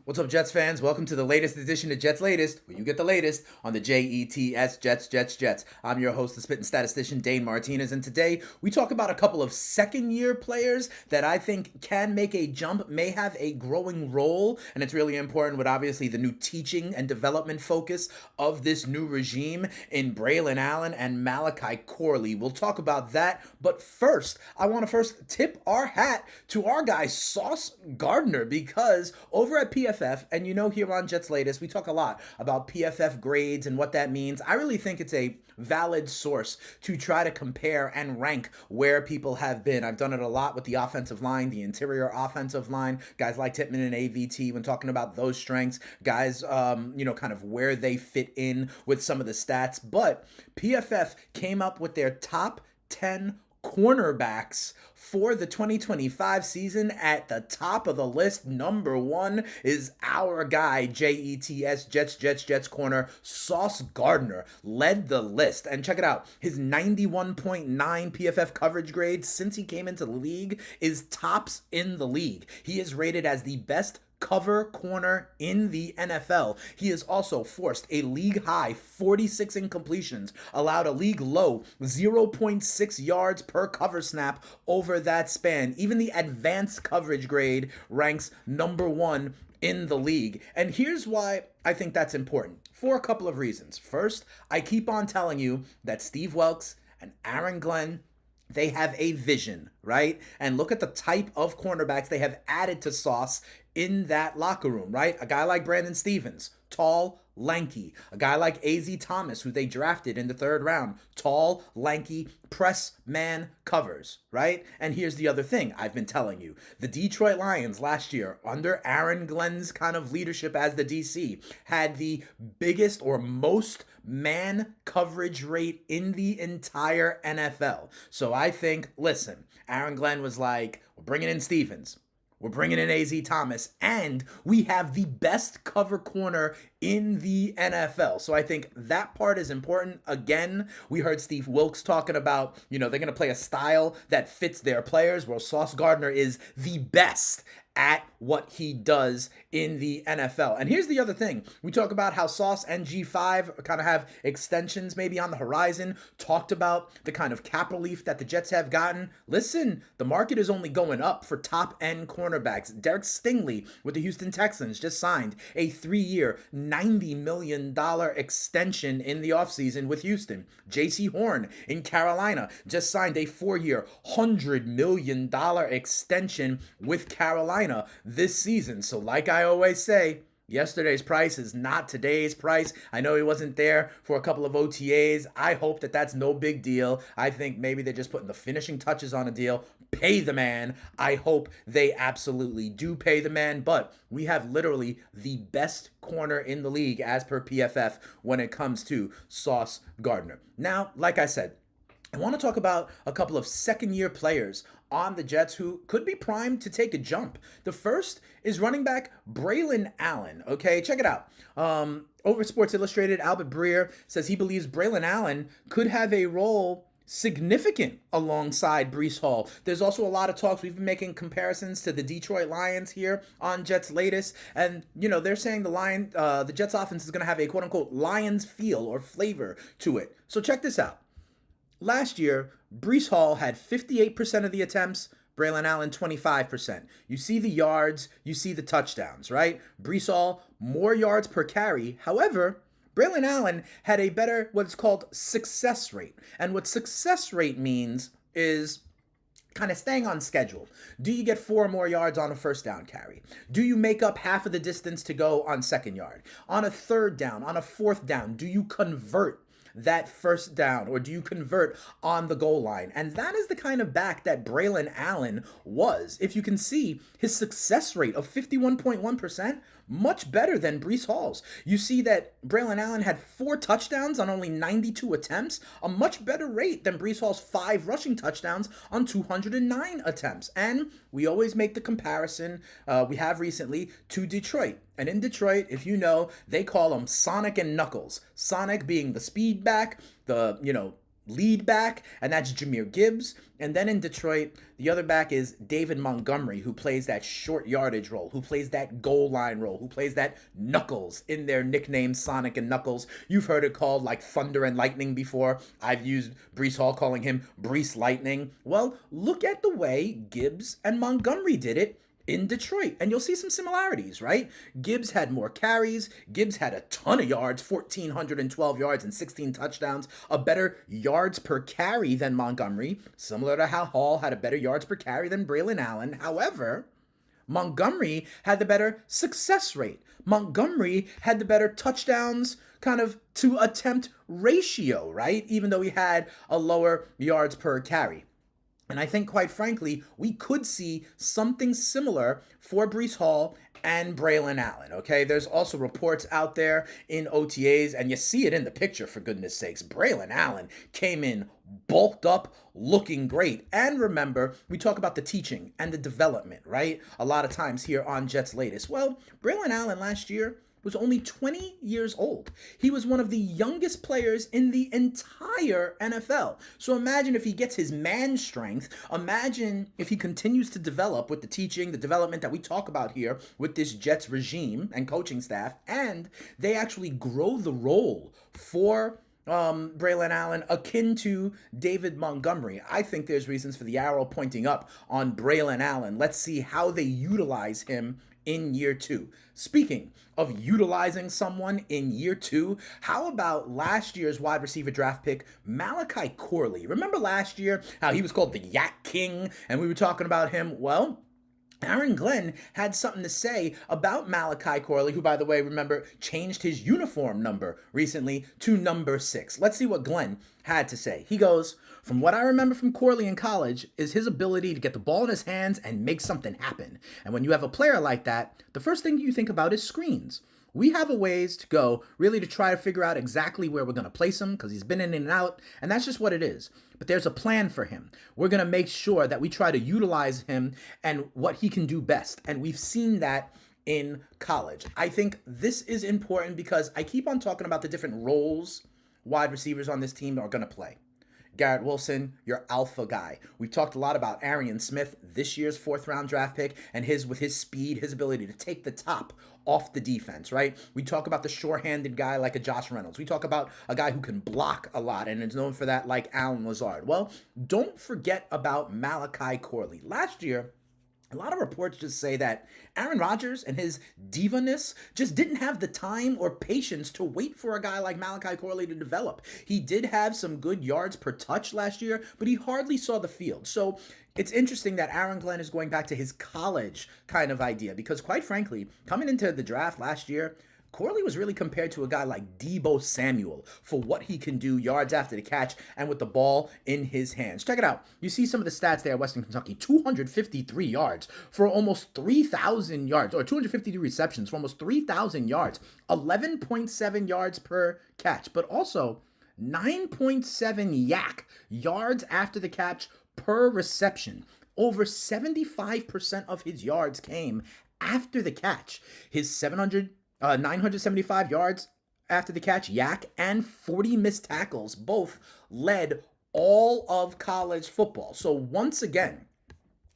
What's up, Jets fans? Welcome to the latest edition of Jets Latest, where you get the latest on the Jets, Jets. I'm your host, the spitting statistician, Dane Martinez, and today we talk about a couple of second-year players that I think can make a jump, may have a growing role, and it's really important with obviously the new teaching and development focus of this new regime in Brilan Allen and Malachi Corley. We'll talk about that, but first, I want to first tip our hat to our guy, Sauce Gardner, because over at PFF, and here on Jets Latest, we talk a lot about PFF grades and what that means. I really think it's a valid source to try to compare and rank where people have been. I've done it a lot with the offensive line, the interior offensive line, guys like Tippmann and AVT when talking about those strengths, guys, kind of where they fit in with some of the stats. But PFF came up with their top 10 cornerbacks for the 2025 season. At the top of the list, number one is our guy, Jets corner, Sauce Gardner, led the list. And check it out, his 91.9 PFF coverage grade since he came into the league is tops in the league. He is rated as the best cover corner in the NFL. He has also forced a league high 46 incompletions, allowed a league low 0.6 yards per cover snap over that span. Even the advanced coverage grade ranks number one in the league. And here's why I think that's important, for a couple of reasons. First, I keep on telling you that Steve Wilks and Aaron Glenn, they have a vision, right? And look at the type of cornerbacks they have added to Sauce in that locker room, right? A guy like Brandon Stevens, tall, lanky. A guy like A.Z. Thomas, who they drafted in the third round, tall, lanky, press man covers, right? And here's the other thing I've been telling you. The Detroit Lions last year, under Aaron Glenn's kind of leadership as the DC, had the biggest or most man coverage rate in the entire NFL. So I think, listen, Aaron Glenn was like, we're bringing in Stevens. We're bringing in A.Z. Thomas, and we have the best cover corner in the NFL. So I think that part is important. Again, we heard Steve Wilks talking about, they're going to play a style that fits their players. Well, Sauce Gardner is the best at what he does in the NFL. And here's the other thing. We talk about how Sauce and G5 kind of have extensions maybe on the horizon, talked about the kind of cap relief that the Jets have gotten. Listen, the market is only going up for top-end cornerbacks. Derek Stingley with the Houston Texans just signed a 3-year, $90 million extension in the offseason with Houston. J.C. Horn in Carolina just signed a 4-year, $100 million extension with Carolina this season. So like I always say, yesterday's price is not today's price. I know he wasn't there for a couple of OTAs. I hope that that's no big deal. I think maybe they're just putting the finishing touches on a deal. Pay the man. I hope they absolutely do pay the man. But we have literally the best corner in the league as per PFF when it comes to Sauce Gardner. Now, like I said, I want to talk about a couple of second-year players on the Jets who could be primed to take a jump. The first is running back Brilan Allen. Okay, check it out. Over Sports Illustrated, Albert Breer says he believes Brilan Allen could have a role significant alongside Breece Hall. There's also a lot of talks. We've been making comparisons to the Detroit Lions here on Jets Latest, and they're saying the Jets offense is going to have a quote-unquote Lions feel or flavor to it. So check this out. Last year, Breece Hall had 58% of the attempts, Brilan Allen 25%. You see the yards, you see the touchdowns, right? Breece Hall, more yards per carry. However, Brilan Allen had a better, what's called success rate. And what success rate means is kind of staying on schedule. Do you get 4 more yards on a first down carry? Do you make up half of the distance to go on second yard? On a third down, on a fourth down, do you convert that first down, or do you convert on the goal line? And that is the kind of back that Brilan Allen was. If you can see his success rate of 51.1%, much better than Breece Hall's. You see that Brilan Allen had 4 touchdowns on only 92 attempts, a much better rate than Breece Hall's 5 rushing touchdowns on 209 attempts. And we always make the comparison, we have recently, to Detroit. And in Detroit, if you know, they call them Sonic and Knuckles. Sonic being the speed back, the, lead back, and that's Jahmyr Gibbs. And then in Detroit, the other back is David Montgomery, who plays that short yardage role, who plays that goal line role, who plays that Knuckles in their nickname Sonic and Knuckles. You've heard it called like Thunder and Lightning before. I've used Breece Hall calling him Breece Lightning. Well, look at the way Gibbs and Montgomery did it in Detroit, and you'll see some similarities, right? Gibbs had more carries. Gibbs had a ton of yards, 1,412 yards and 16 touchdowns, a better yards per carry than Montgomery, similar to how Hall had a better yards per carry than Brilan Allen. However, Montgomery had the better success rate. Montgomery had the better touchdowns kind of to attempt ratio, right? Even though he had a lower yards per carry. And I think, quite frankly, we could see something similar for Breece Hall and Brilan Allen, okay? There's also reports out there in OTAs, and you see it in the picture, for goodness sakes. Brilan Allen came in bulked up, looking great. And remember, we talk about the teaching and the development, right? A lot of times here on Jets Latest. Well, Brilan Allen last year was only 20 years old. He was one of the youngest players in the entire NFL. So imagine if he gets his man strength. Imagine if he continues to develop with the teaching, the development that we talk about here with this Jets regime and coaching staff, and they actually grow the role for Brilan Allen akin to David Montgomery. I think there's reasons for the arrow pointing up on Brilan Allen. Let's see how they utilize him in year two. Speaking of utilizing someone in year two, how about last year's wide receiver draft pick, Malachi Corley? Remember last year how he was called the Yak King and we were talking about him? Well, Aaron Glenn had something to say about Malachi Corley, who, by the way, remember, changed his uniform number recently to number 6. Let's see what Glenn had to say. He goes, "From what I remember from Corley in college is his ability to get the ball in his hands and make something happen. And when you have a player like that, the first thing you think about is screens. We have a ways to go really to try to figure out exactly where we're going to place him because he's been in and out, and that's just what it is. But there's a plan for him. We're going to make sure that we try to utilize him and what he can do best, and we've seen that in college. I think this is important because I keep on talking about the different roles wide receivers on this team are going to play. Garrett Wilson, your alpha guy. We've talked a lot about Arian Smith, this year's 4th-round draft pick, and with his speed, his ability to take the top off the defense, right? We talk about the sure-handed guy like a Josh Reynolds. We talk about a guy who can block a lot and is known for that like Allen Lazard. Well, don't forget about Malachi Corley. Last year, a lot of reports just say that Aaron Rodgers and his diva-ness just didn't have the time or patience to wait for a guy like Malachi Corley to develop. He did have some good yards per touch last year, but he hardly saw the field. So it's interesting that Aaron Glenn is going back to his college kind of idea because, quite frankly, coming into the draft last year, Corley was really compared to a guy like Deebo Samuel for what he can do yards after the catch and with the ball in his hands. Check it out. You see some of the stats there at Western Kentucky. 253 yards for almost 3,000 yards, or 253 receptions for almost 3,000 yards. 11.7 yards per catch, but also 9.7 yak yards after the catch per reception. Over 75% of his yards came after the catch. His 975 yards after the catch, yak, and 40 missed tackles both led all of college football. So once again,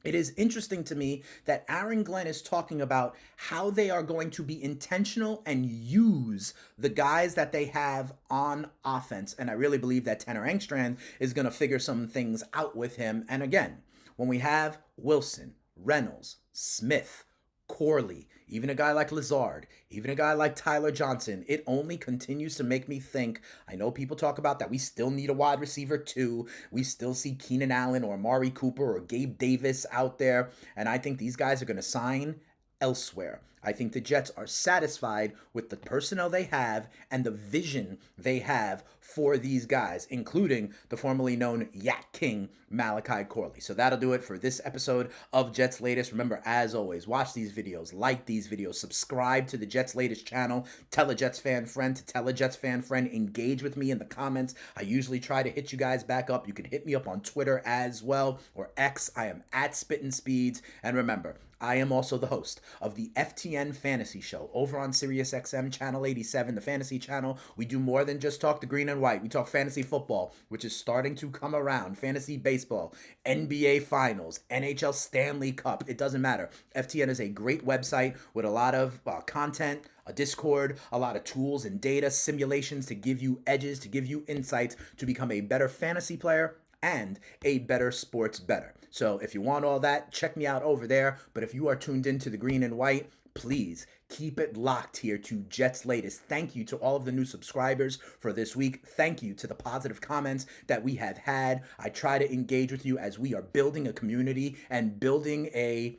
it is interesting to me that Aaron Glenn is talking about how they are going to be intentional and use the guys that they have on offense. And I really believe that Tanner Engstrand is going to figure some things out with him. And again, when we have Wilson, Reynolds, Smith, Corley, even a guy like Lazard, even a guy like Tyler Johnson, it only continues to make me think. I know people talk about that we still need a wide receiver too. We still see Keenan Allen or Amari Cooper or Gabe Davis out there. And I think these guys are going to sign elsewhere. I think the Jets are satisfied with the personnel they have and the vision they have for these guys, including the formerly known Yak King, Malachi Corley. So that'll do it for this episode of Jets Latest. Remember, as always, watch these videos, like these videos, subscribe to the Jets Latest channel, tell a Jets fan friend to tell a Jets fan friend, engage with me in the comments. I usually try to hit you guys back up. You can hit me up on Twitter as well, or X. I am at Spittin' Speeds. And remember, I am also the host of the FTN Fantasy Show over on SiriusXM Channel 87, the Fantasy Channel. We do more than just talk the green and white. We talk fantasy football, which is starting to come around, fantasy baseball, NBA Finals, NHL Stanley Cup. It doesn't matter. FTN is a great website with a lot of content, a Discord, a lot of tools and data, simulations to give you edges, to give you insights to become a better fantasy player and a better sports bettor. So if you want all that, check me out over there. But if you are tuned into the green and white, please keep it locked here to Jets Latest. Thank you to all of the new subscribers for this week. Thank you to the positive comments that we have had. I try to engage with you as we are building a community and building a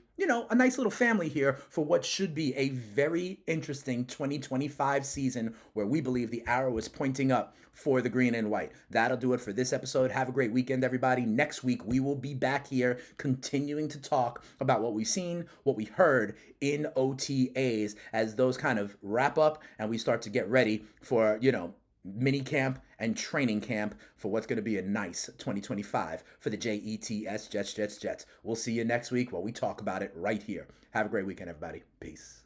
nice little family here for what should be a very interesting 2025 season where we believe the arrow is pointing up for the green and white. That'll do it for this episode. Have a great weekend, everybody. Next week, we will be back here continuing to talk about what we've seen, what we heard in OTAs as those kind of wrap up and we start to get ready for, mini camp and training camp for what's going to be a nice 2025 for the Jets. We'll see you next week while we talk about it right here. Have a great weekend, everybody. Peace.